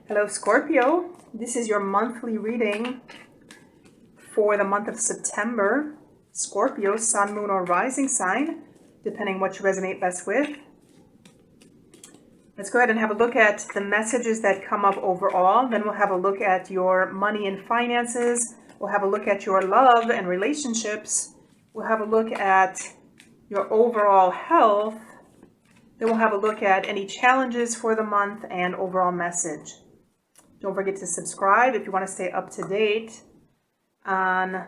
Hello, Scorpio. This is your monthly reading for the month of September. Scorpio, sun, moon, or rising sign, depending what you resonate best with. Let's go ahead and have a look at the messages that come up overall. Then we'll have a look at your money and finances. We'll have a look at your love and relationships. We'll have a look at your overall health. Then we'll have a look at any challenges for the month and overall message. Don't forget to subscribe if you want to stay up to date on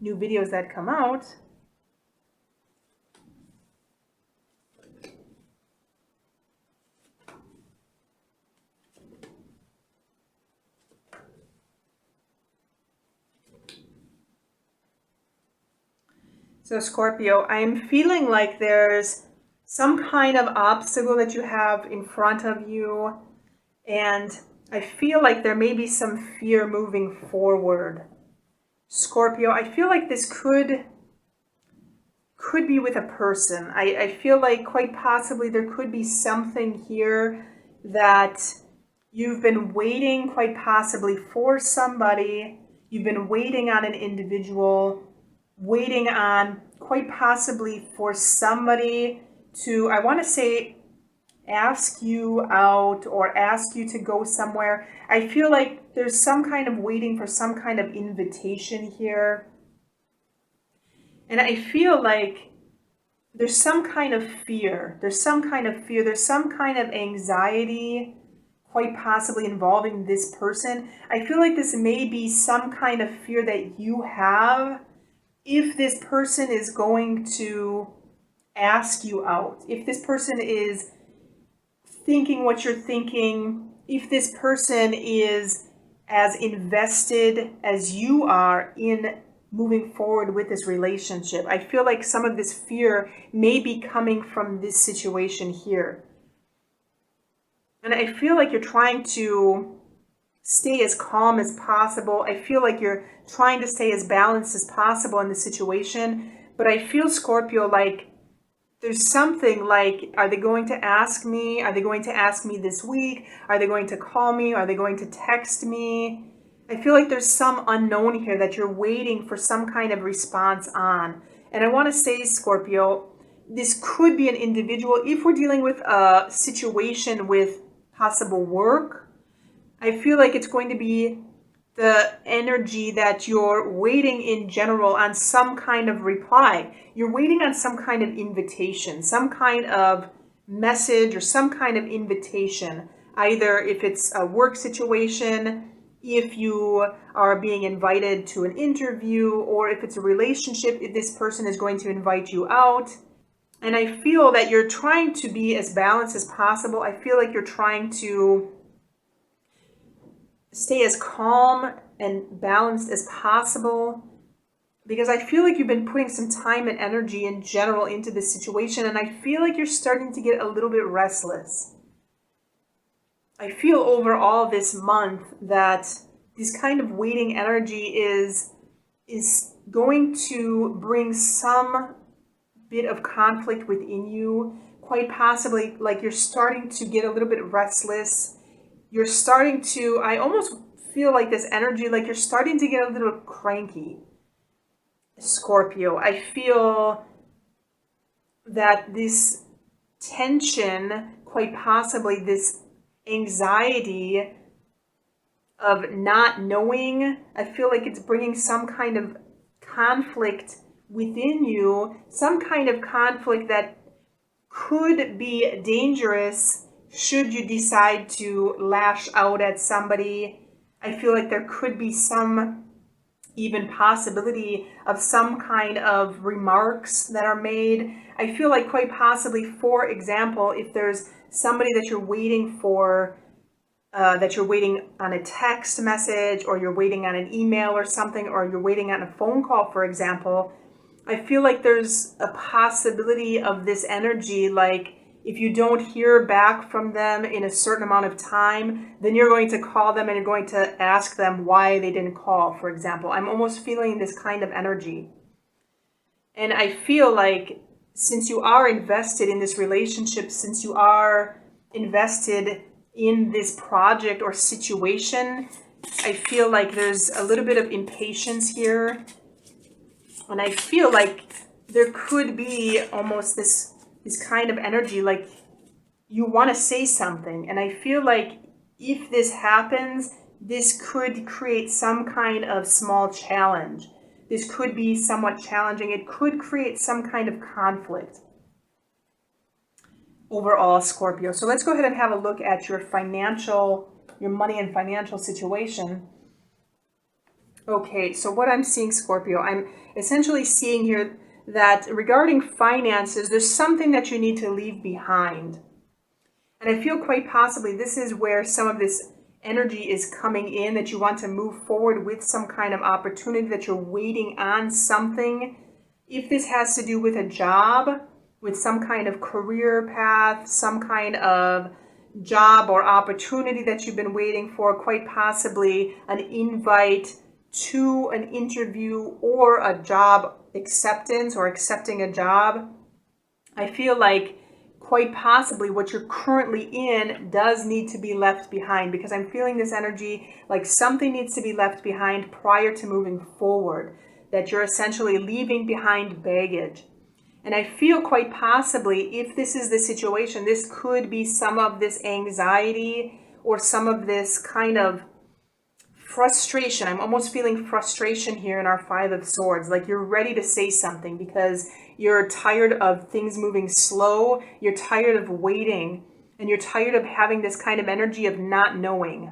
new videos that come out. So Scorpio, I'm feeling like there's some kind of obstacle that you have in front of you, and I feel like there may be some fear moving forward. Scorpio, I feel like this could be with a person. I feel like quite possibly there could be something here that you've been waiting quite possibly for somebody. You've been waiting on an individual, waiting on quite possibly for somebody to, I want to say, ask you out or ask you to go somewhere. I feel like there's some kind of waiting for some kind of invitation here. And I feel like there's some kind of fear. There's some kind of fear. There's some kind of anxiety, quite possibly involving this person. I feel like this may be some kind of fear that you have if this person is going to ask you out. If this person is thinking what you're thinking, if this person is as invested as you are in moving forward with this relationship. I feel like some of this fear may be coming from this situation here. And I feel like you're trying to stay as calm as possible. I feel like you're trying to stay as balanced as possible in the situation. But I feel, Scorpio, like there's something like, are they going to ask me? Are they going to ask me this week? Are they going to call me? Are they going to text me? I feel like there's some unknown here that you're waiting for some kind of response on. And I want to say, Scorpio, this could be an individual. If we're dealing with a situation with possible work, I feel like it's going to be the energy that you're waiting in general on some kind of reply. You're waiting on some kind of invitation, some kind of message or some kind of invitation, either if it's a work situation, if you are being invited to an interview, or if it's a relationship, if this person is going to invite you out. And I feel that you're trying to be as balanced as possible. I feel like you're trying to stay as calm and balanced as possible, because I feel like you've been putting some time and energy in general into this situation, and I feel like you're starting to get a little bit restless. I feel overall this month that this kind of waiting energy is going to bring some bit of conflict within you, quite possibly like you're starting to get a little bit restless. You're starting to, I almost feel like this energy, like you're starting to get a little cranky, Scorpio. I feel that this tension, quite possibly this anxiety of not knowing, I feel like it's bringing some kind of conflict within you, some kind of conflict that could be dangerous should you decide to lash out at somebody. I feel like there could be some even possibility of some kind of remarks that are made. I feel like quite possibly, for example, if there's somebody that you're waiting for, that you're waiting on a text message, or you're waiting on an email or something, or you're waiting on a phone call, for example, I feel like there's a possibility of this energy, like if you don't hear back from them in a certain amount of time, then you're going to call them and you're going to ask them why they didn't call, for example. I'm almost feeling this kind of energy. And I feel like since you are invested in this relationship, since you are invested in this project or situation. I feel like there's a little bit of impatience here. And I feel like there could be almost this kind of energy, like you want to say something. And I feel like if this happens, this could create some kind of small challenge. This could be somewhat challenging. It could create some kind of conflict overall, Scorpio. So let's go ahead and have a look at your money and financial situation. Okay, so what I'm seeing, Scorpio, I'm essentially seeing here that regarding finances, there's something that you need to leave behind. And I feel quite possibly this is where some of this energy is coming in, that you want to move forward with some kind of opportunity, that you're waiting on something. If this has to do with a job, with some kind of career path, some kind of job or opportunity that you've been waiting for, quite possibly an invite to an interview or a job acceptance or accepting a job. I feel like quite possibly what you're currently in does need to be left behind, because I'm feeling this energy like something needs to be left behind prior to moving forward, that you're essentially leaving behind baggage. And I feel quite possibly, if this is the situation, this could be some of this anxiety or some of this kind of frustration. I'm almost feeling frustration here in our Five of Swords. Like you're ready to say something because you're tired of things moving slow. You're tired of waiting. And you're tired of having this kind of energy of not knowing.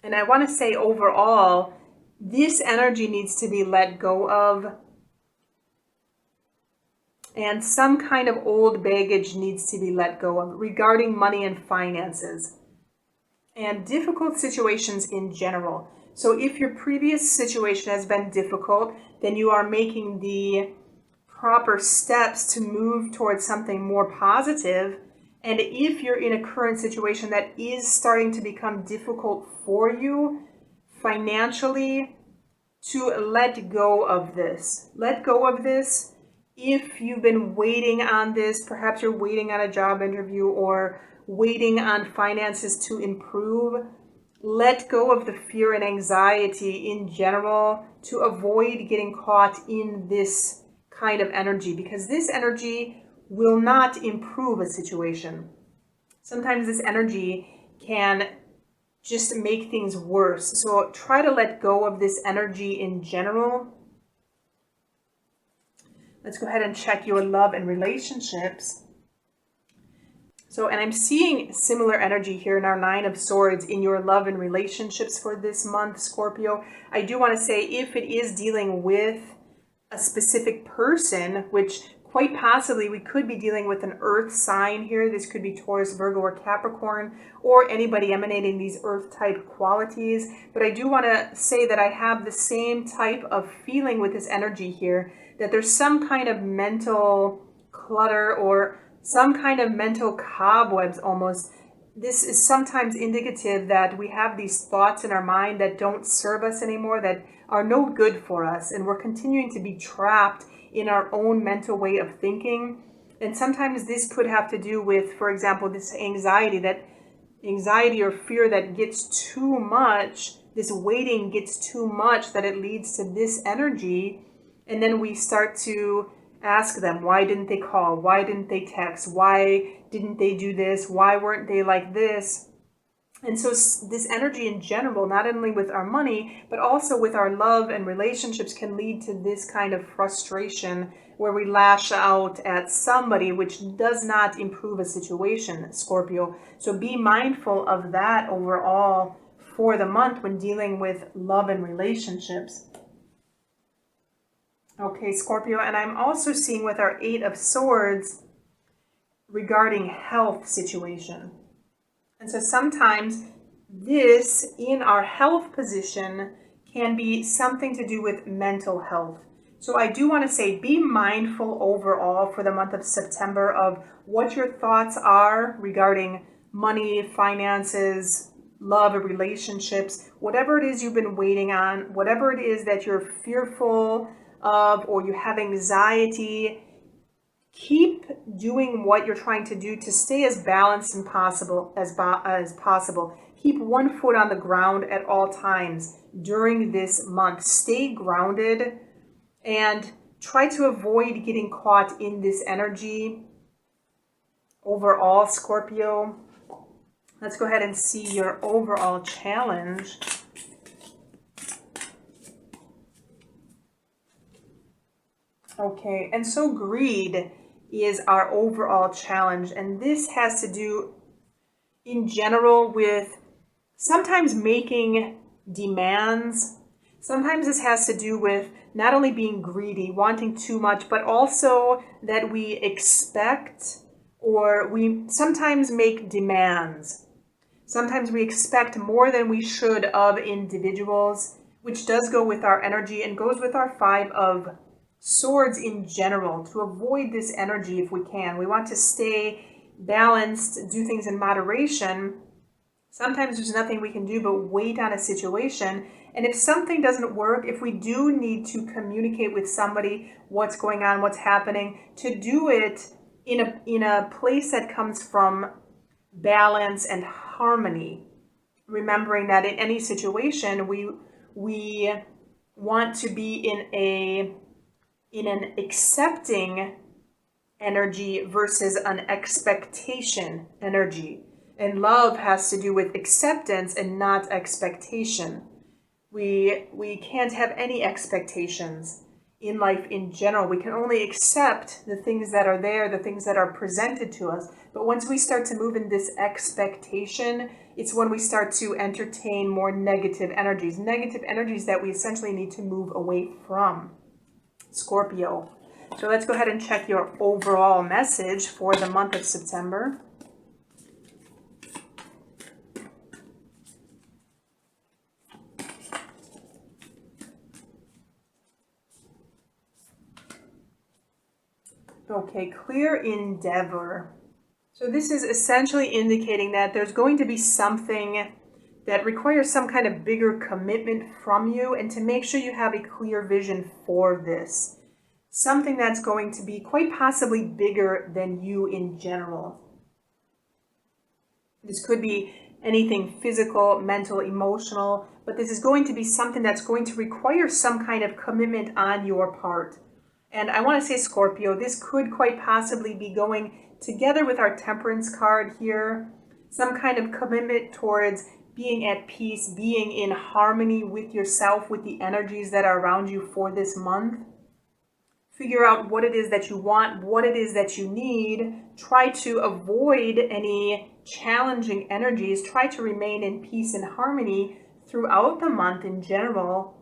And I want to say overall, this energy needs to be let go of. And some kind of old baggage needs to be let go of regarding money and finances and difficult situations in general. So if your previous situation has been difficult, then you are making the proper steps to move towards something more positive. And if you're in a current situation that is starting to become difficult for you financially, to let go of this. Let go of this. If you've been waiting on this, perhaps you're waiting on a job interview or waiting on finances to improve, let go of the fear and anxiety in general to avoid getting caught in this kind of energy, because this energy will not improve a situation. Sometimes this energy can just make things worse. So try to let go of this energy in general. Let's go ahead and check your love and relationships. So, and I'm seeing similar energy here in our Nine of Swords in your love and relationships for this month, Scorpio. I do want to say, if it is dealing with a specific person, which quite possibly we could be dealing with an earth sign here. This could be Taurus, Virgo, or Capricorn, or anybody emanating these earth type qualities. But I do want to say that I have the same type of feeling with this energy here, that there's some kind of mental clutter or some kind of mental cobwebs almost. This is sometimes indicative that we have these thoughts in our mind that don't serve us anymore, that are no good for us, and we're continuing to be trapped in our own mental way of thinking. And sometimes this could have to do with, for example, this anxiety or fear that gets too much, this waiting gets too much, that it leads to this energy. And then we start to ask them, why didn't they call? Why didn't they text? Why didn't they do this? Why weren't they like this? And so this energy in general, not only with our money, but also with our love and relationships, can lead to this kind of frustration where we lash out at somebody, which does not improve a situation, Scorpio. So be mindful of that overall for the month when dealing with love and relationships. Okay, Scorpio, and I'm also seeing with our Eight of Swords regarding health situation. And so sometimes this in our health position can be something to do with mental health. So I do want to say, be mindful overall for the month of September of what your thoughts are regarding money, finances, love, relationships, whatever it is you've been waiting on, whatever it is that you're fearful of or you have anxiety. keep doing what you're trying to do to stay as balanced and as possible. Keep one foot on the ground at all times during this month. Stay grounded and try to avoid getting caught in this energy. Overall, Scorpio, let's go ahead and see your overall challenge. Okay, and so greed is our overall challenge, and this has to do in general with sometimes making demands. Sometimes this has to do with not only being greedy, wanting too much, but also that we expect, or we sometimes make demands. Sometimes we expect more than we should of individuals, which does go with our energy and goes with our 5 of Swords in general. To avoid this energy if we can. We want to stay balanced, do things in moderation. Sometimes there's nothing we can do but wait on a situation. And if something doesn't work, if we do need to communicate with somebody what's going on, what's happening, to do it in a place that comes from balance and harmony. Remembering that in any situation, we want to be in an accepting energy versus an expectation energy. And love has to do with acceptance and not expectation. We can't have any expectations in life in general. We can only accept the things that are there, the things that are presented to us. But once we start to move in this expectation, it's when we start to entertain more negative energies that we essentially need to move away from. Scorpio. So let's go ahead and check your overall message for the month of September. Okay, clear endeavor. So this is essentially indicating that there's going to be something that requires some kind of bigger commitment from you, and to make sure you have a clear vision for this. Something that's going to be quite possibly bigger than you in general. This could be anything physical, mental, emotional, but this is going to be something that's going to require some kind of commitment on your part. And I want to say, Scorpio, this could quite possibly be going together with our Temperance card here. Some kind of commitment towards being at peace, being in harmony with yourself, with the energies that are around you for this month. Figure out what it is that you want, what it is that you need. Try to avoid any challenging energies. Try to remain in peace and harmony throughout the month in general.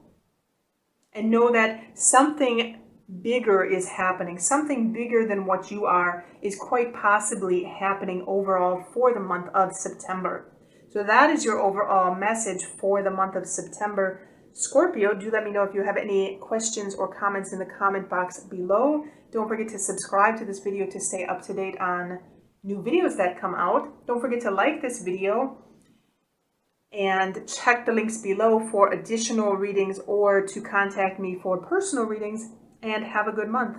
And know that something bigger is happening. Something bigger than what you are is quite possibly happening overall for the month of September. So that is your overall message for the month of September. Scorpio, do let me know if you have any questions or comments in the comment box below. Don't forget to subscribe to this video to stay up to date on new videos that come out. Don't forget to like this video and check the links below for additional readings or to contact me for personal readings, and have a good month.